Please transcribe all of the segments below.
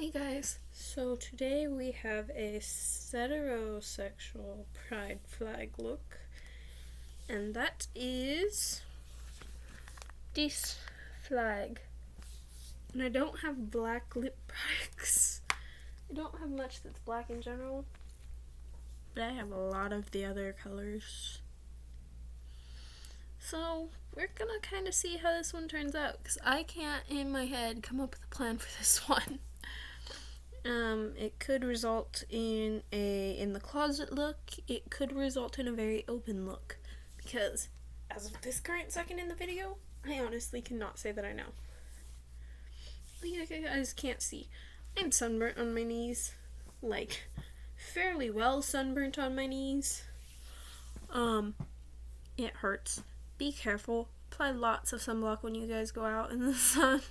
Hey guys, so today we have a Ceterosexual pride flag look, and that is this flag. And I don't have black lip products. I don't have much that's black in general, but I have a lot of the other colors. So we're gonna kind of see how this one turns out, because I can't in my head come up with a plan for this one. It could result in a in the closet look. It could result in a very open look, because as of this current second in the video, I honestly cannot say that I know. You guys can't see. I'm sunburnt on my knees, like fairly well sunburnt on my knees. It hurts. Be careful. Apply lots of sunblock when you guys go out in the sun,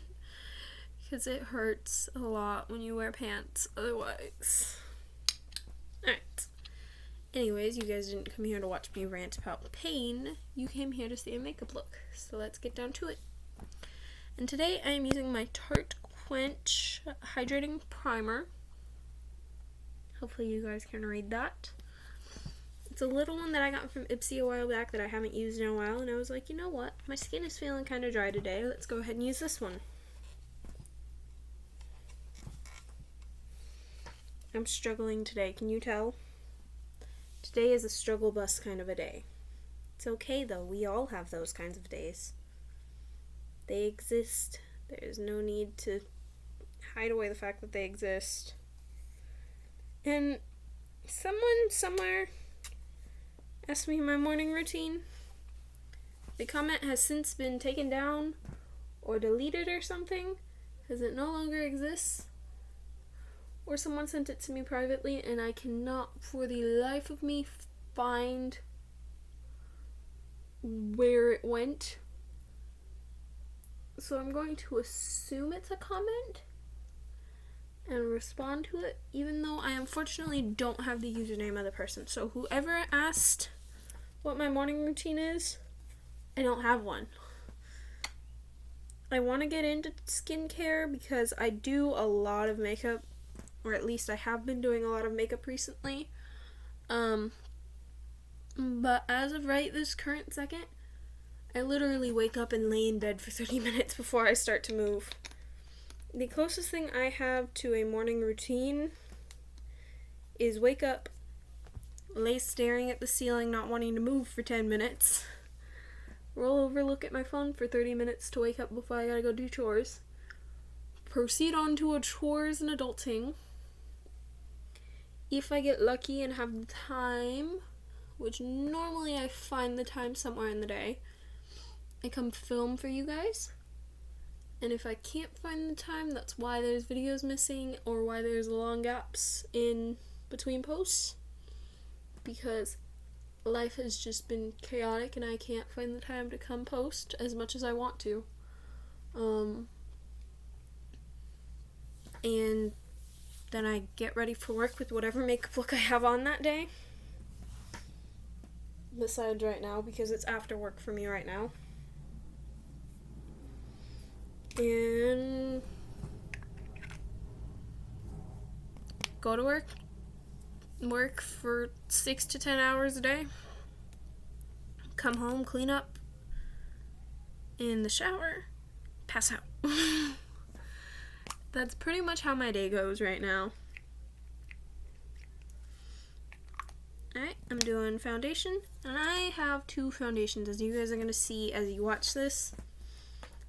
because it hurts a lot when you wear pants otherwise. Alright. Anyways, you guys didn't come here to watch me rant about pain. You came here to see a makeup look. So let's get down to it. And today I am using my Tarte Quench Hydrating Primer. Hopefully you guys can read that. It's a little one that I got from Ipsy a while back that I haven't used in a while. And I was like, you know what? My skin is feeling kind of dry today. Let's go ahead and use this one. I'm struggling today, can you tell? Today is a struggle bus kind of a day. It's okay though, we all have those kinds of days. They exist. There's no need to hide away the fact that they exist. And someone somewhere asked me my morning routine. The comment has since been taken down or deleted or something, because it no longer exists. Or someone sent it to me privately, and I cannot for the life of me find where it went. So I'm going to assume it's a comment and respond to it, even though I unfortunately don't have the username of the person. So whoever asked what my morning routine is, I don't have one. I want to get into skincare because I do a lot of makeup. Or at least I have been doing a lot of makeup recently. But as of right this current second, I literally wake up and lay in bed for 30 minutes before I start to move. The closest thing I have to a morning routine is wake up, lay staring at the ceiling, not wanting to move for 10 minutes, roll over, look at my phone for 30 minutes to wake up before I gotta go do chores, proceed on to a chores and adulting. If I get lucky and have the time, which normally I find the time somewhere in the day, I come film for you guys. And if I can't find the time, that's why there's videos missing or why there's long gaps in between posts. Because life has just been chaotic and I can't find the time to come post as much as I want to. And then I get ready for work with whatever makeup look I have on that day. Besides right now, because it's after work for me right now. And go to work for 6 to 10 hours a day. Come home, clean up in the shower, pass out. That's pretty much how my day goes right now. Alright, I'm doing foundation, and I have two foundations, as you guys are going to see as you watch this.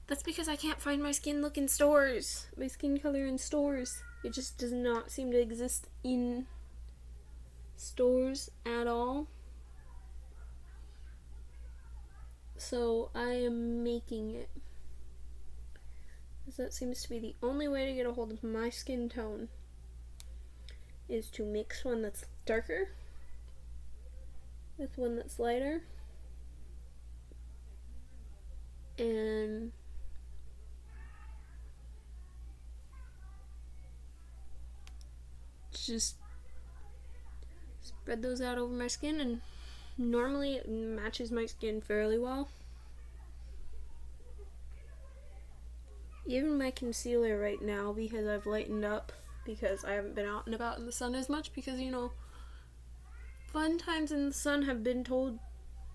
That's because I can't find my skin look in stores, my skin color in stores. It just does not seem to exist in stores at all. So I am making it. That seems to be the only way to get a hold of my skin tone, is to mix one that's darker with one that's lighter, and just spread those out over my skin, and normally it matches my skin fairly well. Even my concealer right now, because I've lightened up, because I haven't been out and about in the sun as much because, you know, fun times in the sun have been told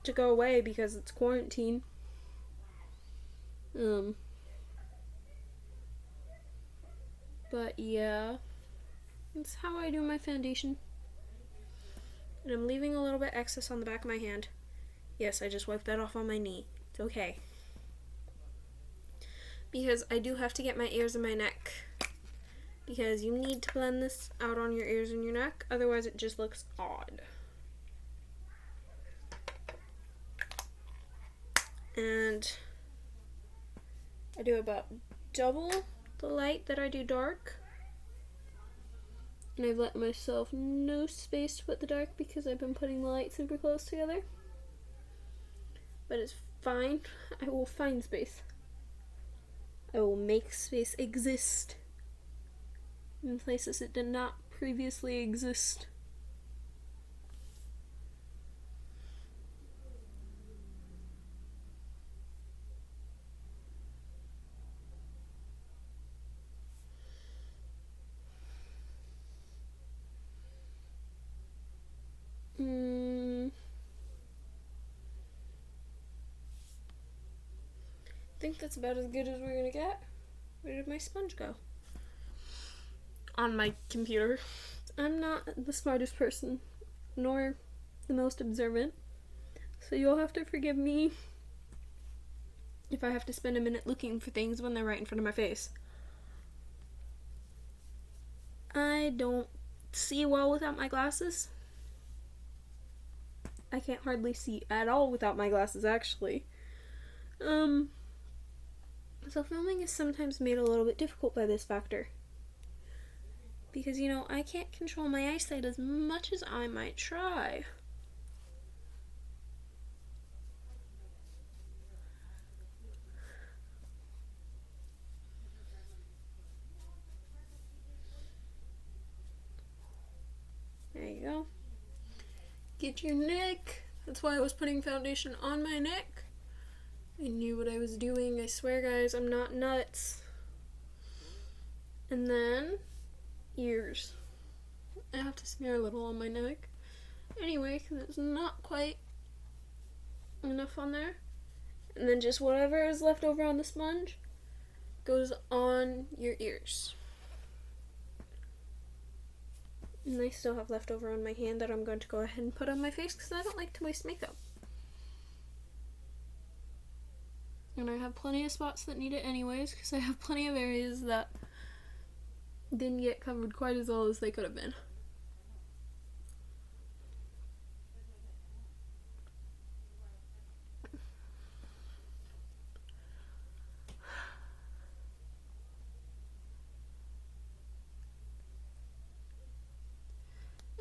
to go away because it's quarantine. But yeah, that's how I do my foundation. And I'm leaving a little bit excess on the back of my hand. Yes, I just wiped that off on my knee. It's okay. Because I do have to get my ears and my neck. Because you need to blend this out on your ears and your neck, otherwise it just looks odd. And I do about double the light that I do dark. And I've let myself no space to put the dark because I've been putting the light super close together. But it's fine. I will find space. I will make space exist in places it did not previously exist. I think that's about as good as we're gonna get. Where did my sponge go? On my computer. I'm not the smartest person, nor the most observant, so you'll have to forgive me if I have to spend a minute looking for things when they're right in front of my face. I don't see well without my glasses. I can't hardly see at all without my glasses, actually. So filming is sometimes made a little bit difficult by this factor. Because, you know, I can't control my eyesight as much as I might try. There you go. Get your neck. That's why I was putting foundation on my neck. I knew what I was doing. I swear, guys, I'm not nuts. And then ears. I have to smear a little on my neck. Anyway, because it's not quite enough on there. And then just whatever is left over on the sponge goes on your ears. And I still have leftover on my hand that I'm going to go ahead and put on my face because I don't like to waste makeup. And I have plenty of spots that need it anyways because I have plenty of areas that didn't get covered quite as well as they could have been.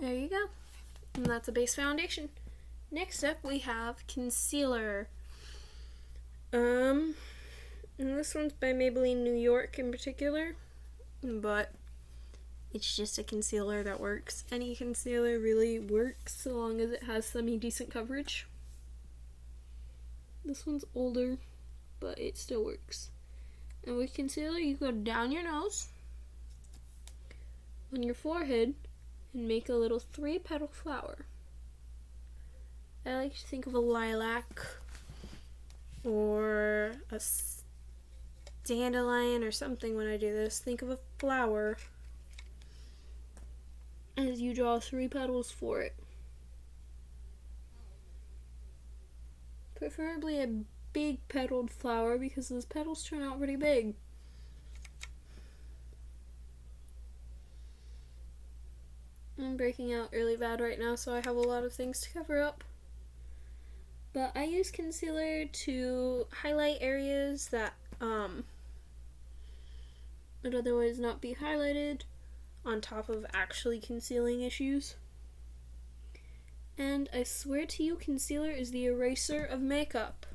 There you go. And that's a base foundation. Next up we have concealer. And this one's by Maybelline New York in particular, but it's just a concealer that works. Any concealer really works so long as it has semi-decent coverage. This one's older, but it still works. And with concealer, you go down your nose, on your forehead, and make a little 3-petal flower. I like to think of a lilac or a dandelion or something when I do this. Think of a flower as you draw 3 petals for it. Preferably a big petaled flower because those petals turn out pretty big. I'm breaking out really bad right now, so I have a lot of things to cover up. But I use concealer to highlight areas that would otherwise not be highlighted, on top of actually concealing issues. And I swear to you, concealer is the eraser of makeup.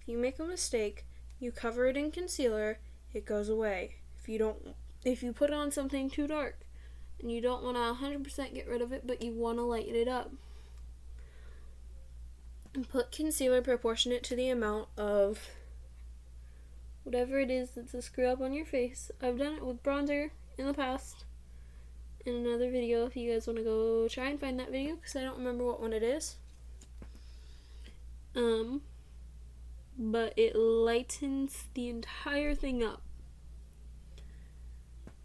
If you make a mistake, you cover it in concealer, it goes away. If you put on something too dark and you don't want to 100% get rid of it, but you want to lighten it up, and put concealer proportionate to the amount of whatever it is that's a screw up on your face. I've done it with bronzer in the past, in another video if you guys want to go try and find that video, because I don't remember what one it is. But it lightens the entire thing up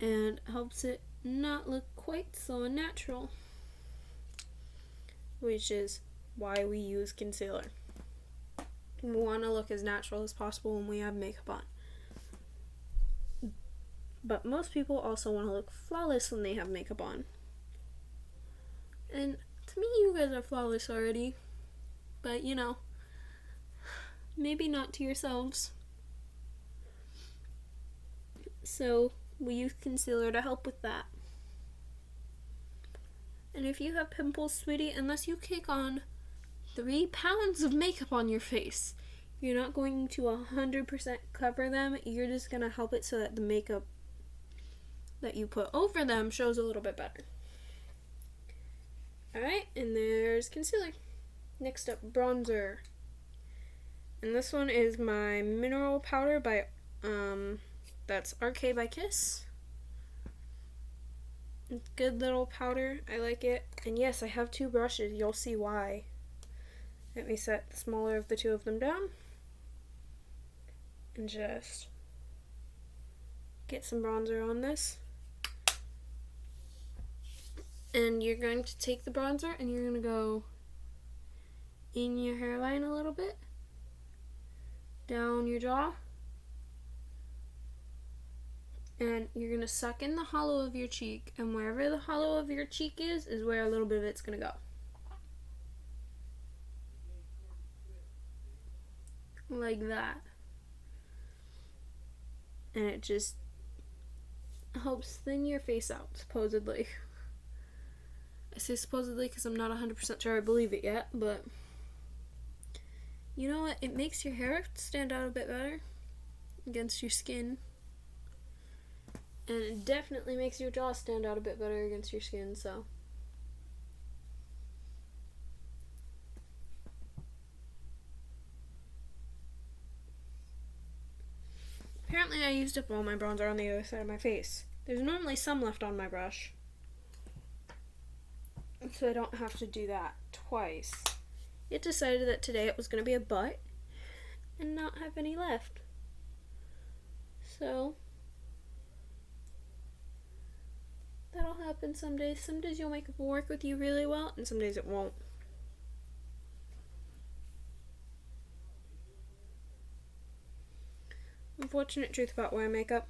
and helps it not look quite so unnatural, which is why we use concealer. We want to look as natural as possible when we have makeup on. But most people also want to look flawless when they have makeup on. And to me, you guys are flawless already. But, you know, maybe not to yourselves. So, we use concealer to help with that. And if you have pimples, sweetie, unless you kick on 3 pounds of makeup on your face, you're not going to 100% cover them. You're just going to help it so that the makeup that you put over them shows a little bit better. Alright, and there's concealer. Next up, bronzer. And this one is my mineral powder by, that's RK by Kiss. It's good little powder. I like it. And yes, I have 2 brushes. You'll see why. Let me set the smaller of the 2 of them down. And just get some bronzer on this. And you're going to take the bronzer and you're going to go in your hairline a little bit, down your jaw, and you're going to suck in the hollow of your cheek, and wherever the hollow of your cheek is where a little bit of it's going to go. Like that. And it just helps thin your face out, supposedly. I say supposedly because I'm not 100% sure I believe it yet, but you know what? It makes your hair stand out a bit better against your skin. And it definitely makes your jaw stand out a bit better against your skin, so. Apparently I used up all my bronzer on the other side of my face. There's normally some left on my brush, so I don't have to do that twice. It decided that today it was going to be a butt and not have any left. So, that'll happen some days. Some days you'll make it work with you really well, and some days it won't. Unfortunate truth about wearing makeup.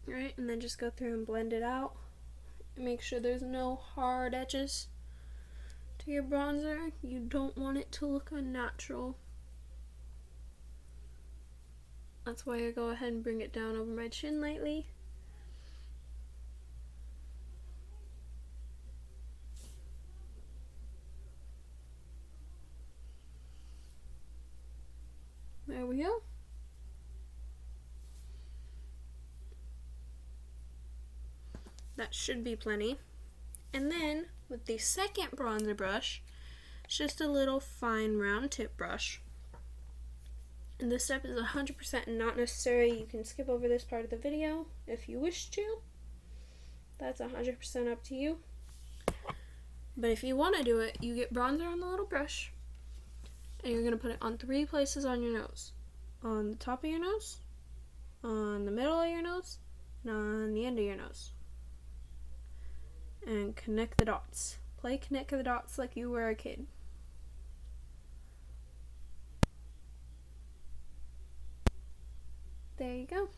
Alright, and then just go through and blend it out. Make sure there's no hard edges to your bronzer. You don't want it to look unnatural. That's why I go ahead and bring it down over my chin lightly. There we go. That should be plenty. And then, with the second bronzer brush, it's just a little fine round tip brush. And this step is 100% not necessary. You can skip over this part of the video if you wish to. That's 100% up to you. But if you want to do it, you get bronzer on the little brush, and you're going to put it on 3 places on your nose. On the top of your nose, on the middle of your nose, and on the end of your nose. And connect the dots. Play connect the dots like you were a kid. There you go.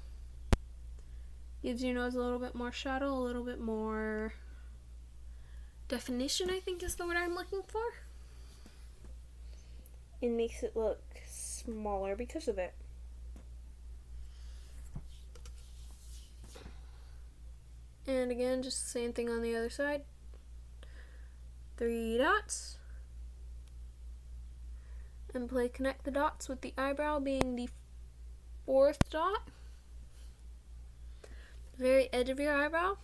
Gives your nose a little bit more shadow, a little bit more definition, I think is the word I'm looking for. It makes it look smaller because of it. And again, just the same thing on the other side. 3 dots. And play connect the dots with the eyebrow being the 4th dot. The very edge of your eyebrow.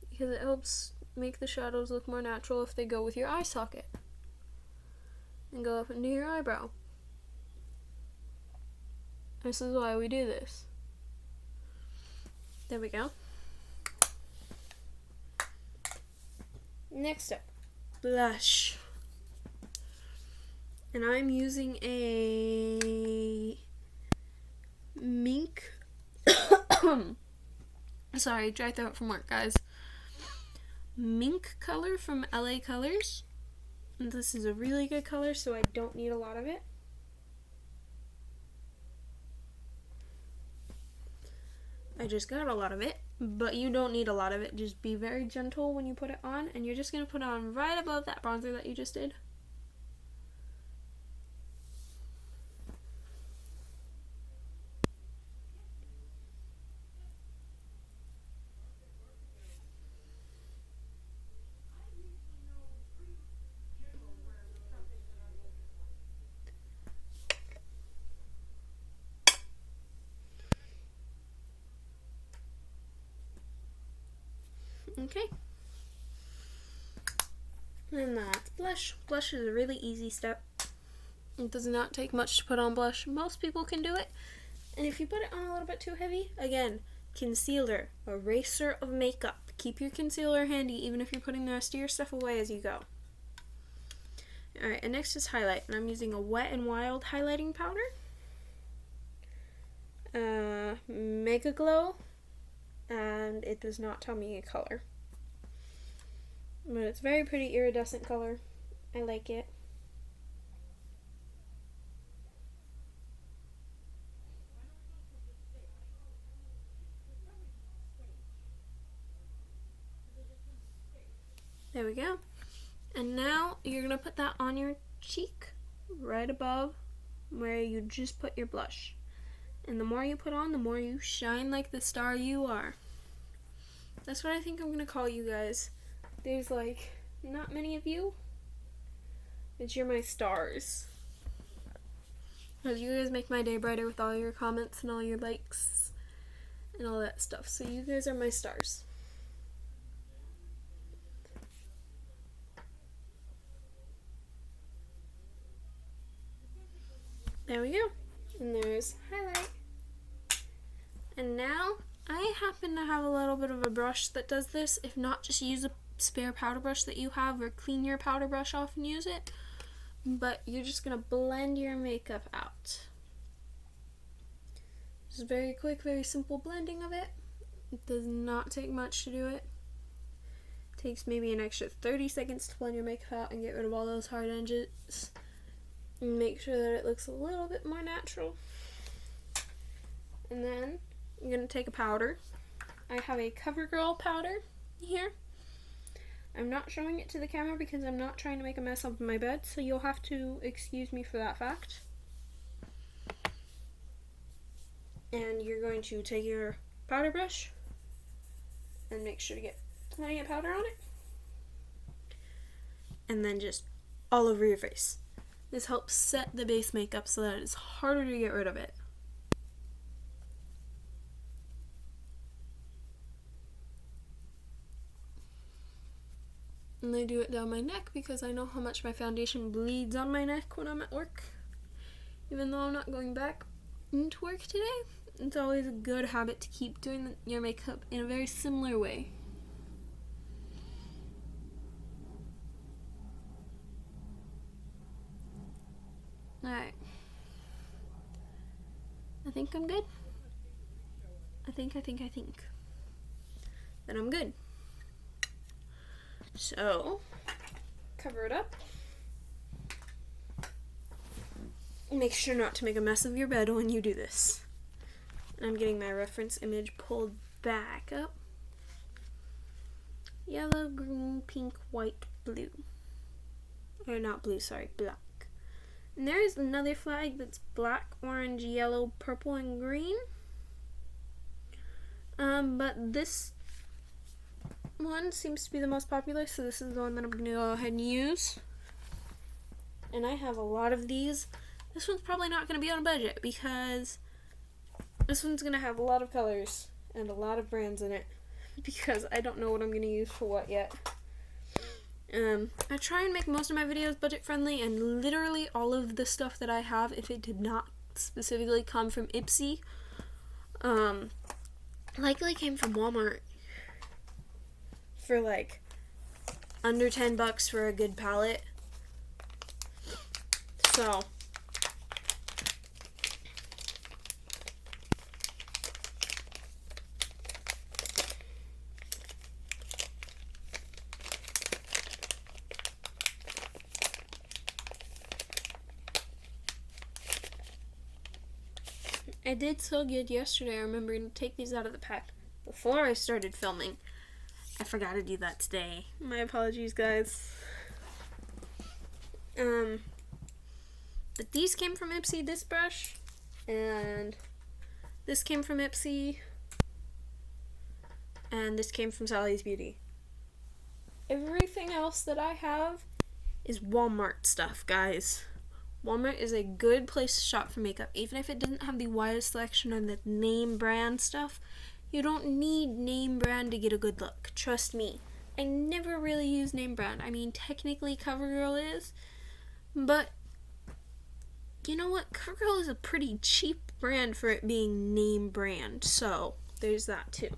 Because it helps make the shadows look more natural if they go with your eye socket. And go up into your eyebrow. This is why we do this. There we go. Next up, blush. And I'm using a mink. Sorry, dry throat from work, guys. Mink color from LA Colors. And this is a really good color, so I don't need a lot of it. I just got a lot of it, but you don't need a lot of it. Just be very gentle when you put it on, and you're just going to put it on right above that bronzer that you just did. Okay. And that's blush. Blush is a really easy step. It does not take much to put on blush. Most people can do it. And if you put it on a little bit too heavy, again, concealer, eraser of makeup. Keep your concealer handy even if you're putting the rest of your stuff away as you go. Alright, and next is highlight. And I'm using a Wet n Wild highlighting powder. Mega Glow. And it does not tell me a color. But it's a very pretty iridescent color. I like it. There we go. And now you're going to put that on your cheek, right above where you just put your blush. And the more you put on, the more you shine like the star you are. That's what I think I'm going to call you guys. There's like not many of you, but you're my stars. Because you guys make my day brighter with all your comments and all your likes and all that stuff. So you guys are my stars. There we go. And there's highlight. And now, I happen to have a little bit of a brush that does this. If not, just use a spare powder brush that you have, or clean your powder brush off and use it. But you're just going to blend your makeup out. Just very quick, very simple blending of it. It does not take much to do it. It takes maybe an extra 30 seconds to blend your makeup out and get rid of all those hard edges. And make sure that it looks a little bit more natural. And then I'm going to take a powder. I have a CoverGirl powder here. I'm not showing it to the camera because I'm not trying to make a mess of my bed, so you'll have to excuse me for that fact. And you're going to take your powder brush and make sure to get plenty of powder on it. And then just all over your face. This helps set the base makeup so that it's harder to get rid of it. And I do it down my neck because I know how much my foundation bleeds on my neck when I'm at work. Even though I'm not going back into work today, it's always a good habit to keep doing your makeup in a very similar way. Alright. I think I'm good. I think that I'm good. So, cover it up. Make sure not to make a mess of your bed when you do this. And I'm getting my reference image pulled back up. Yellow, green, pink, white, blue. Or not blue, sorry, black. And there is another flag that's black, orange, yellow, purple, and green. But this one seems to be the most popular, so this is the one that I'm going to go ahead and use. And I have a lot of these. This one's probably not going to be on a budget because this one's going to have a lot of colors and a lot of brands in it because I don't know what I'm going to use for what yet. I try and make most of my videos budget friendly, and literally all of the stuff that I have, if it did not specifically come from Ipsy. Likely came from Walmart for like under $10 for a good palette. So I did so good yesterday. I remember to take these out of the pack before I started filming. I forgot to do that today. My apologies, guys. But these came from Ipsy, this brush, and this came from Ipsy, and this came from Sally's Beauty. Everything else that I have is Walmart stuff, guys. Walmart is a good place to shop for makeup, even if it doesn't have the widest selection of the name brand stuff. You don't need name brand to get a good look. Trust me. I never really use name brand. I mean, technically CoverGirl is, but you know what? CoverGirl is a pretty cheap brand for it being name brand, so there's that too.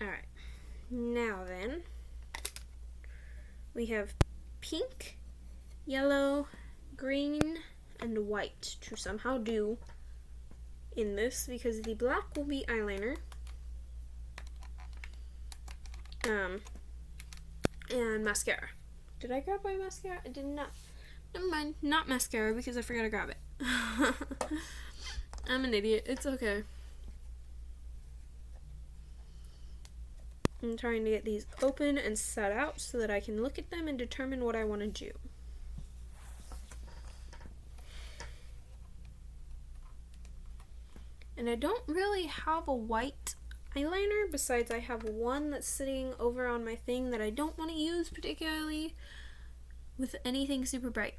Alright, now then, we have pink, yellow, green, and white to somehow do in this, because the black will be eyeliner. And mascara. Did I grab my mascara? I did not. Never mind, not mascara because I forgot to grab it. I'm an idiot. It's okay. I'm trying to get these open and set out so that I can look at them and determine what I want to do. And I don't really have a white eyeliner, besides I have one that's sitting over on my thing that I don't want to use particularly with anything super bright.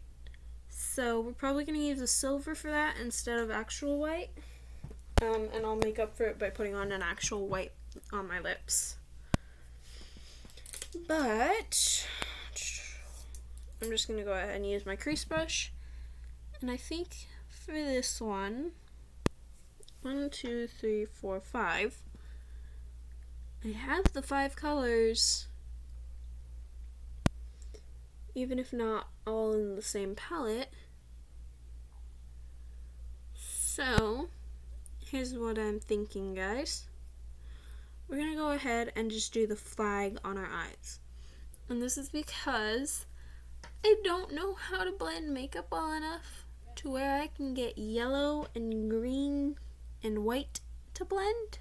So we're probably going to use a silver for that instead of actual white. And I'll make up for it by putting on an actual white on my lips. But I'm just going to go ahead and use my crease brush. And I think for this one, 1, 2, 3, 4, 5. I have the 5 colors, even if not all in the same palette. So, here's what I'm thinking, guys. We're going to go ahead and just do the flag on our eyes. And this is because I don't know how to blend makeup well enough to where I can get yellow and green and white to blend.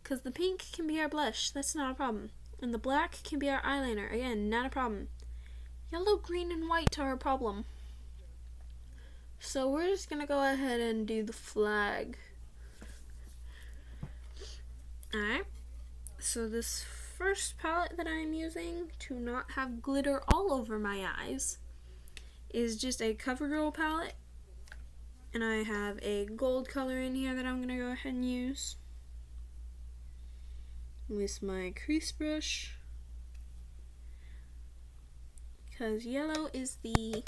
Because the pink can be our blush, that's not a problem. And the black can be our eyeliner, again, not a problem. Yellow, green, and white are a problem. So we're just going to go ahead and do the flag. Alright, so this first palette that I'm using to not have glitter all over my eyes is just a CoverGirl palette. And I have a gold color in here that I'm going to go ahead and use with my crease brush, because yellow is the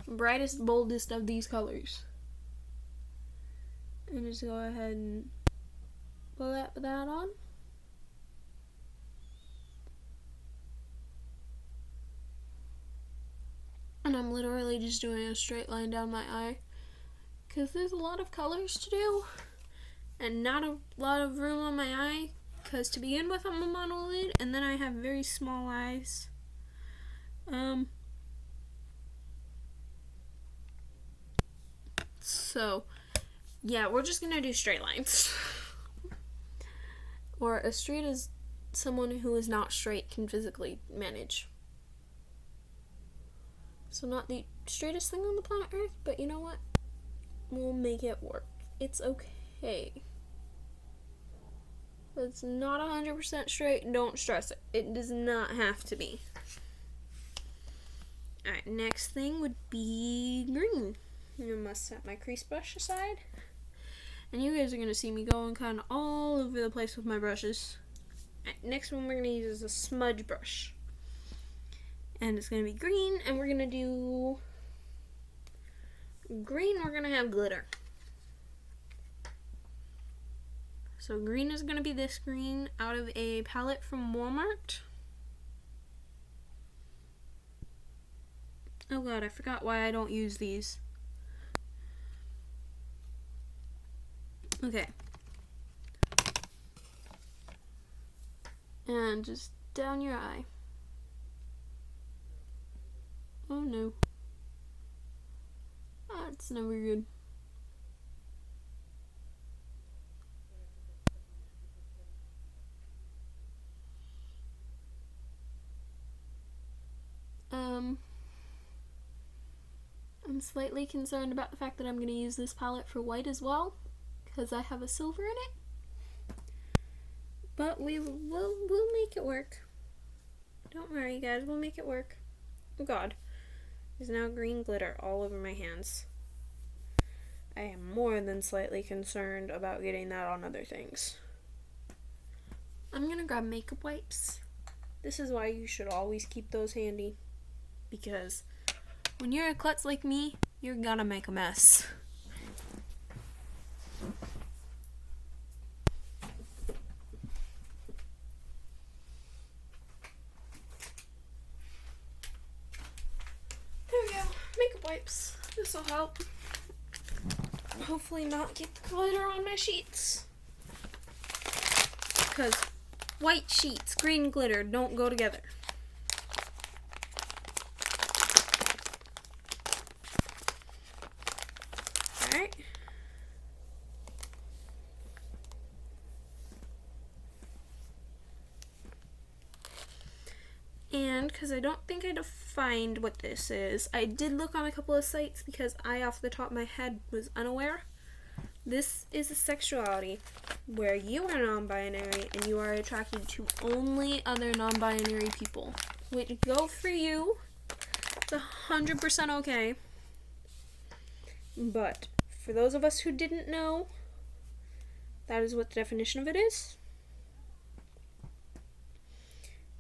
brightest, boldest of these colors. And just go ahead and blap that on. And I'm literally just doing a straight line down my eye, because there's a lot of colors to do and not a lot of room on my eye, because to begin with I'm a monolid and then I have very small eyes. So yeah, we're just gonna do straight lines. Or as straight as someone who is not straight can physically manage. So not the straightest thing on the planet Earth, but you know what? We'll make it work. It's okay. If it's not 100% straight, don't stress it. It does not have to be. Alright, next thing would be green. I must set my crease brush aside. And you guys are going to see me going kind of all over the place with my brushes. Alright, next one we're going to use is a smudge brush. And it's going to be green, and we're going to do green, we're gonna have glitter. So green is gonna be this green out of a palette from Walmart. Oh god, I forgot why I don't use these. Okay. And just down your eye. Oh no. That's never good. I'm slightly concerned about the fact that I'm going to use this palette for white as well, because I have a silver in it. But we'll make it work. Don't worry, guys, we'll make it work. Oh god. There's now green glitter all over my hands. I am more than slightly concerned about getting that on other things. I'm gonna grab makeup wipes. This is why you should always keep those handy. Because when you're a klutz like me, you're gonna make a mess. There we go. Makeup wipes. This will help. Hopefully not get the glitter on my sheets. Because white sheets, green glitter don't go together. Alright. And because I don't think I defined what this is, I did look on a couple of sites because I, off the top of my head, was unaware. This is a sexuality where you are non-binary and you are attracted to only other non-binary people. Which, go for you. It's 100% okay. But for those of us who didn't know, that is what the definition of it is.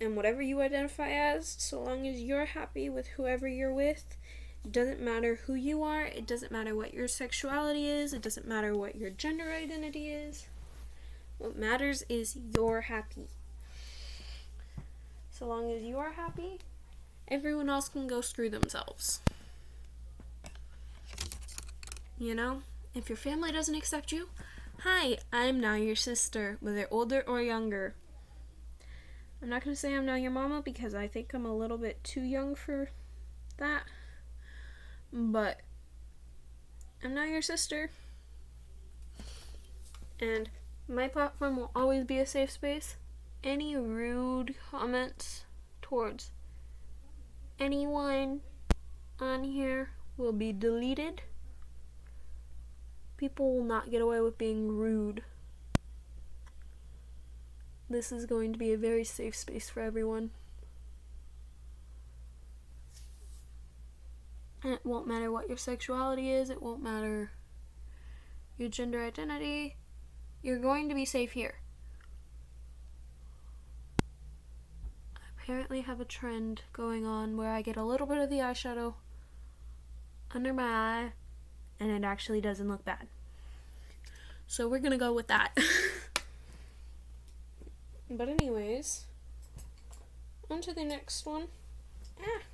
And whatever you identify as, so long as you're happy with whoever you're with, it doesn't matter who you are, it doesn't matter what your sexuality is, it doesn't matter what your gender identity is. What matters is you're happy. So long as you are happy, everyone else can go screw themselves. You know? If your family doesn't accept you, hi, I'm now your sister, whether older or younger. I'm not going to say I'm now your mama because I think I'm a little bit too young for that. But I'm now your sister. And my platform will always be a safe space. Any rude comments towards anyone on here will be deleted. People will not get away with being rude. This is going to be a very safe space for everyone. And it won't matter what your sexuality is, it won't matter your gender identity. You're going to be safe here. I apparently have a trend going on where I get a little bit of the eyeshadow under my eye and it actually doesn't look bad. So we're gonna go with that. But anyways, on to the next one.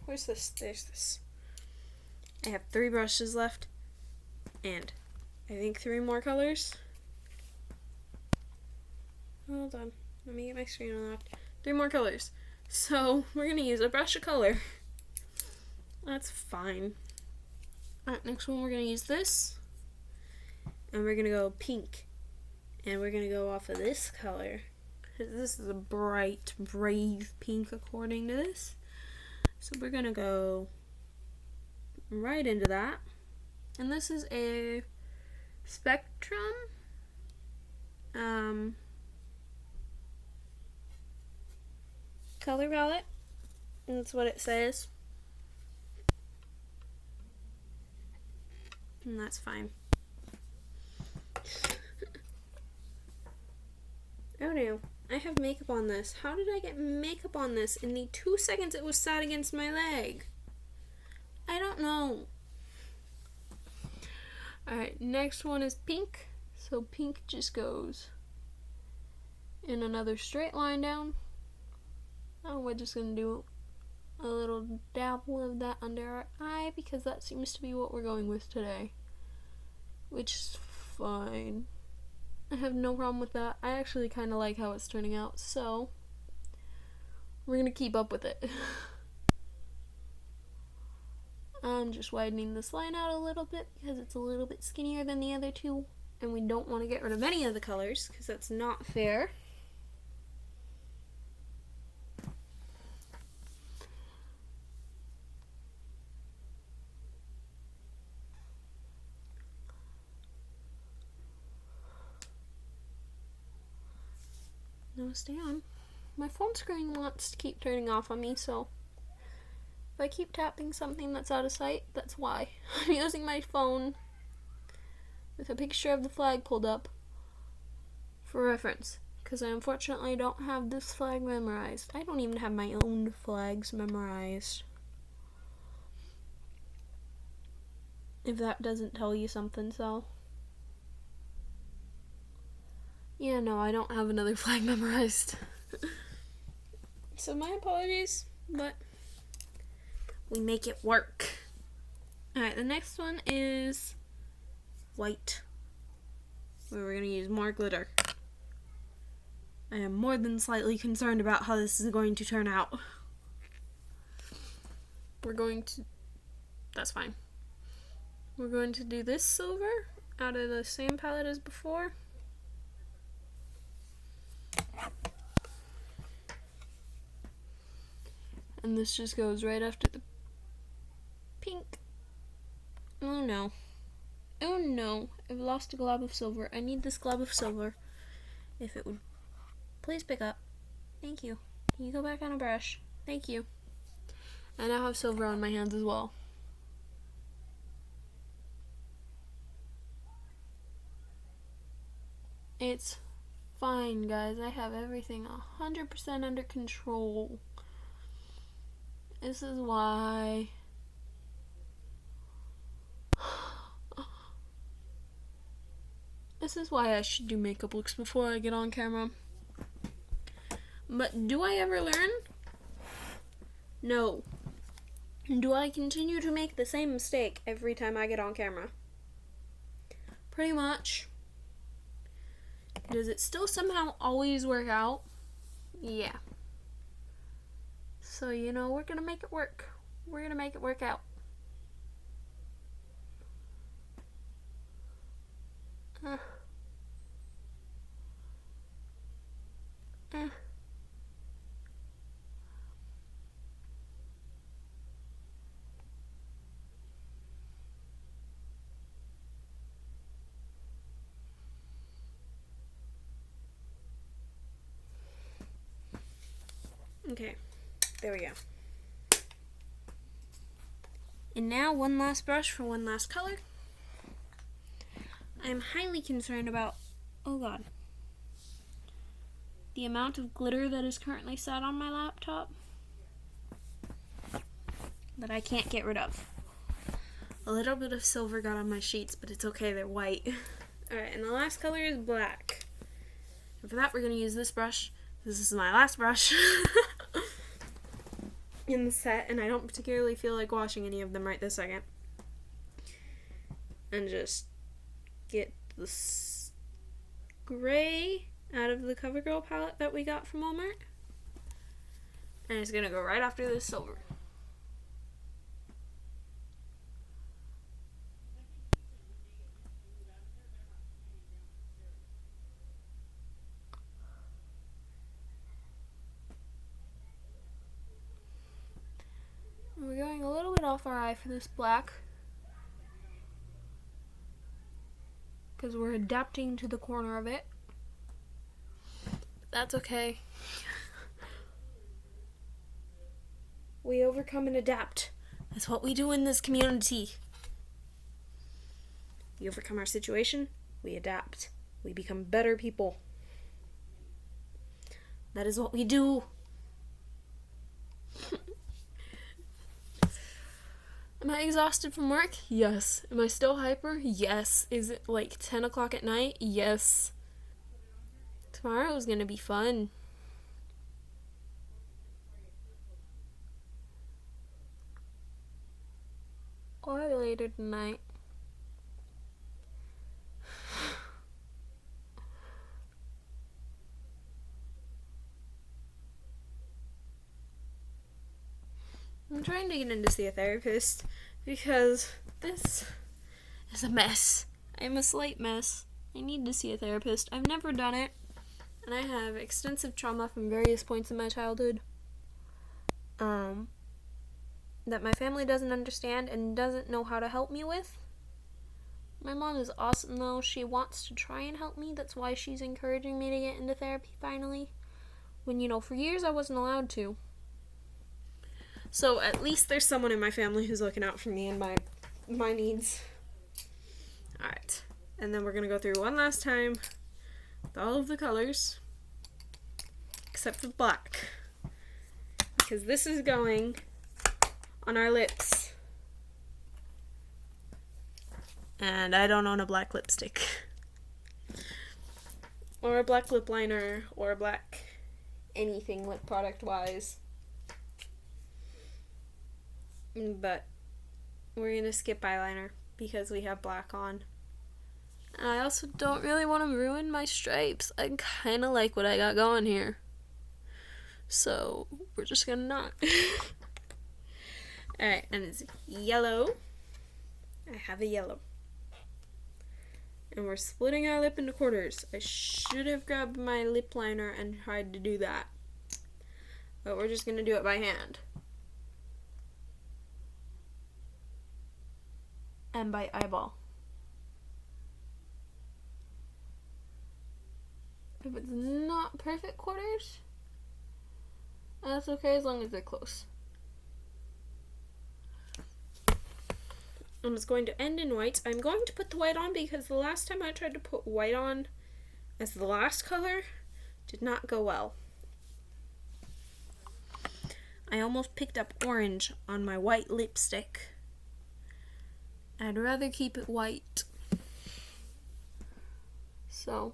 Where's this? There's this. I have 3 brushes left, and I think 3 more colors. Hold on, let me get my screen unlocked. 3 more colors. So we're gonna use a brush of color. That's fine. Alright, next one we're gonna use this, and we're gonna go pink, and we're gonna go off of this color. This is a bright, brave pink according to this. So we're going to go right into that. And this is a Spectrum color palette. And that's what it says. And that's fine. Oh no. I have makeup on this. How did I get makeup on this in the 2 seconds it was sat against my leg? I don't know. Alright, next one is pink. So pink just goes in another straight line down. Oh, we're just going to do a little dabble of that under our eye because that seems to be what we're going with today. Which is fine. I have no problem with that. I actually kind of like how it's turning out, so we're going to keep up with it. I'm just widening this line out a little bit because it's a little bit skinnier than the other two, and we don't want to get rid of any of the colors because that's not fair. No, stay on. My phone screen wants to keep turning off on me, so if I keep tapping something that's out of sight, that's why. I'm using my phone with a picture of the flag pulled up for reference, because I unfortunately don't have this flag memorized. I don't even have my own flags memorized. If that doesn't tell you something, so. Yeah, no, I don't have another flag memorized. So my apologies, but we make it work. Alright, the next one is white, where we're going to use more glitter. I am more than slightly concerned about how this is going to turn out. That's fine. We're going to do this silver out of the same palette as before. And this just goes right after the pink. Oh no. Oh no. I've lost a glob of silver. I need this glob of silver. If it would please pick up. Thank you. Can you go back on a brush? Thank you. I now have silver on my hands as well. It's fine, guys. I have everything 100% under control. This is why I should do makeup looks before I get on camera. But do I ever learn? No. Do I continue to make the same mistake every time I get on camera? Pretty much. Does it still somehow always work out? Yeah. So, you know, we're gonna make it work. We're gonna make it work out. Okay, there we go. And now one last brush for one last color. I'm highly concerned about, oh god, the amount of glitter that is currently sat on my laptop that I can't get rid of. A little bit of silver got on my sheets, but it's okay, they're white. Alright, and the last color is black. And for that, we're going to use this brush. This is my last brush in the set, and I don't particularly feel like washing any of them right this second. And just get this gray out of the CoverGirl palette that we got from Walmart. And it's going to go right after this silver. We're going a little bit off our eye for this black, because we're adapting to the corner of it. That's okay. We overcome and adapt. That's what we do in this community. We overcome our situation, we adapt. We become better people. That is what we do. Am I exhausted from work? Yes. Am I still hyper? Yes. Is it like 10 o'clock at night? Yes. Tomorrow is gonna be fun. Or later tonight. I'm trying to get in to see a therapist because this is a mess. I'm a slight mess. I need to see a therapist. I've never done it, and I have extensive trauma from various points in my childhood that my family doesn't understand and doesn't know how to help me with. My mom is awesome though. She wants to try and help me. That's why she's encouraging me to get into therapy finally. When, for years I wasn't allowed to. So at least there's someone in my family who's looking out for me and my needs. Alright. And then we're going to go through one last time with all of the colors. Except for black. Because this is going on our lips. And I don't own a black lipstick. Or a black lip liner. Or a black anything lip product wise. But we're going to skip eyeliner because we have black on. And I also don't really want to ruin my stripes. I kind of like what I got going here. So we're just going to not. Alright, and it's yellow. I have a yellow. And we're splitting our lip into quarters. I should have grabbed my lip liner and tried to do that. But we're just going to do it by hand. And by eyeball. If it's not perfect quarters, that's okay as long as they're close. And it's going to end in white. I'm going to put the white on because the last time I tried to put white on as the last color did not go well. I almost picked up orange on my white lipstick. I'd rather keep it white. So.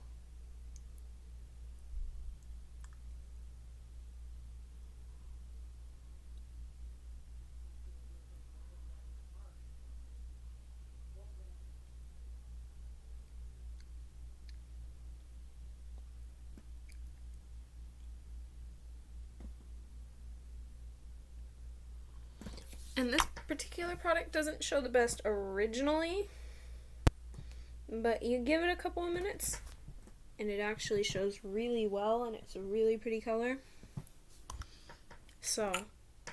And this particular product doesn't show the best originally, but you give it a couple of minutes and it actually shows really well, and it's a really pretty color. So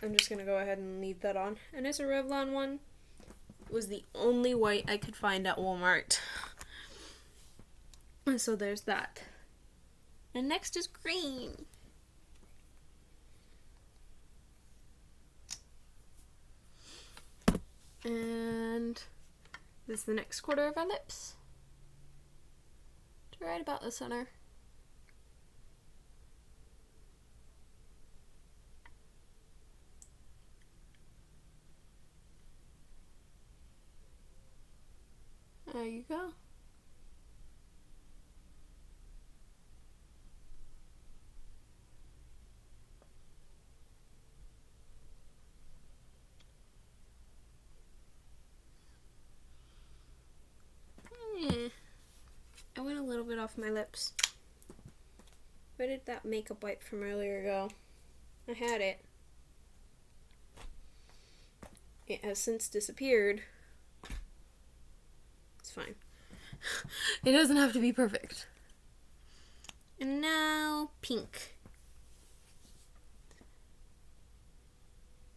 I'm just going to go ahead and leave that on. And it's a Revlon one. It was the only white I could find at Walmart. And so there's that. And next is green. And this is the next quarter of our lips. To right about the center. There you go. I went a little bit off my lips. Where did that makeup wipe from earlier go? I had it. It has since disappeared. It's fine. It doesn't have to be perfect. And now pink.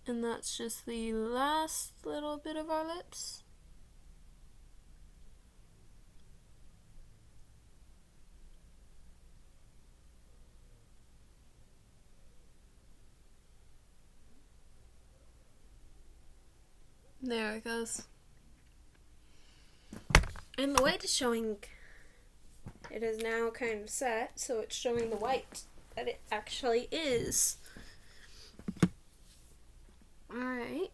And that's just the last little bit of our lips. There it goes. And the white is showing, it is now kind of set, so it's showing the white that it actually is. Alright.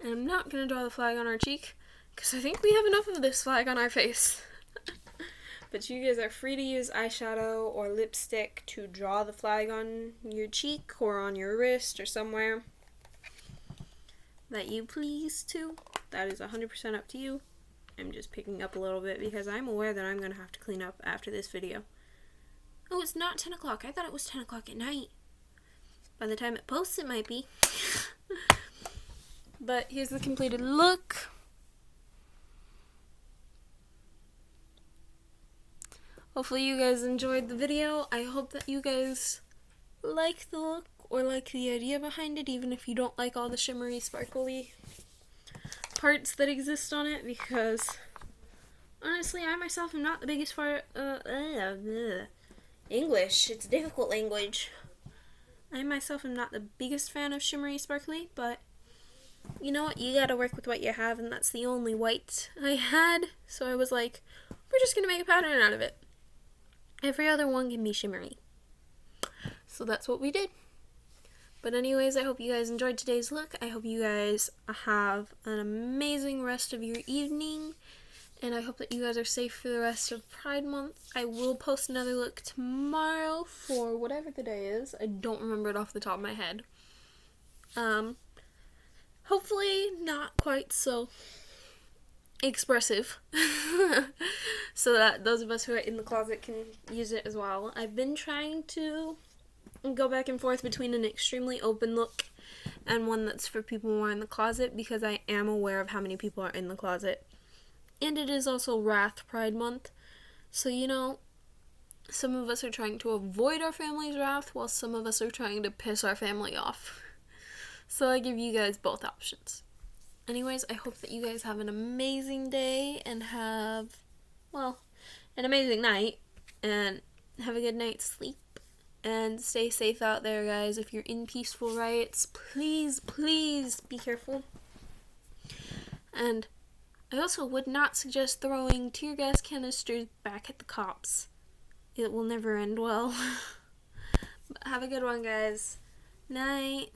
And I'm not going to draw the flag on our cheek, because I think we have enough of this flag on our face. But you guys are free to use eyeshadow or lipstick to draw the flag on your cheek or on your wrist or somewhere that you please to. That is 100% up to you. I'm just picking up a little bit because I'm aware that I'm going to have to clean up after this video. Oh, it's not 10 o'clock. I thought it was 10 o'clock at night. By the time it posts, it might be. But here's the completed look. Hopefully you guys enjoyed the video. I hope that you guys like the look or like the idea behind it, even if you don't like all the shimmery, sparkly parts that exist on it, because honestly, I myself am not the biggest English. It's a difficult language. I myself am not the biggest fan of shimmery, sparkly, but you know what? You gotta work with what you have, and that's the only white I had, so I was like, we're just gonna make a pattern out of it. Every other one can be shimmery. So that's what we did. But anyways, I hope you guys enjoyed today's look. I hope you guys have an amazing rest of your evening. And I hope that you guys are safe for the rest of Pride Month. I will post another look tomorrow for whatever the day is. I don't remember it off the top of my head. Hopefully not quite so expressive. So that those of us who are in the closet can use it as well. I've been trying to go back and forth between an extremely open look and one that's for people who are in the closet, because I am aware of how many people are in the closet. And it is also Wrath Pride Month. So, you know, some of us are trying to avoid our family's wrath, while some of us are trying to piss our family off. So I give you guys both options. Anyways, I hope that you guys have an amazing day and have, well, an amazing night. And have a good night's sleep. And stay safe out there, guys. If you're in peaceful riots, please, please be careful. And I also would not suggest throwing tear gas canisters back at the cops. It will never end well. But have a good one, guys. Night.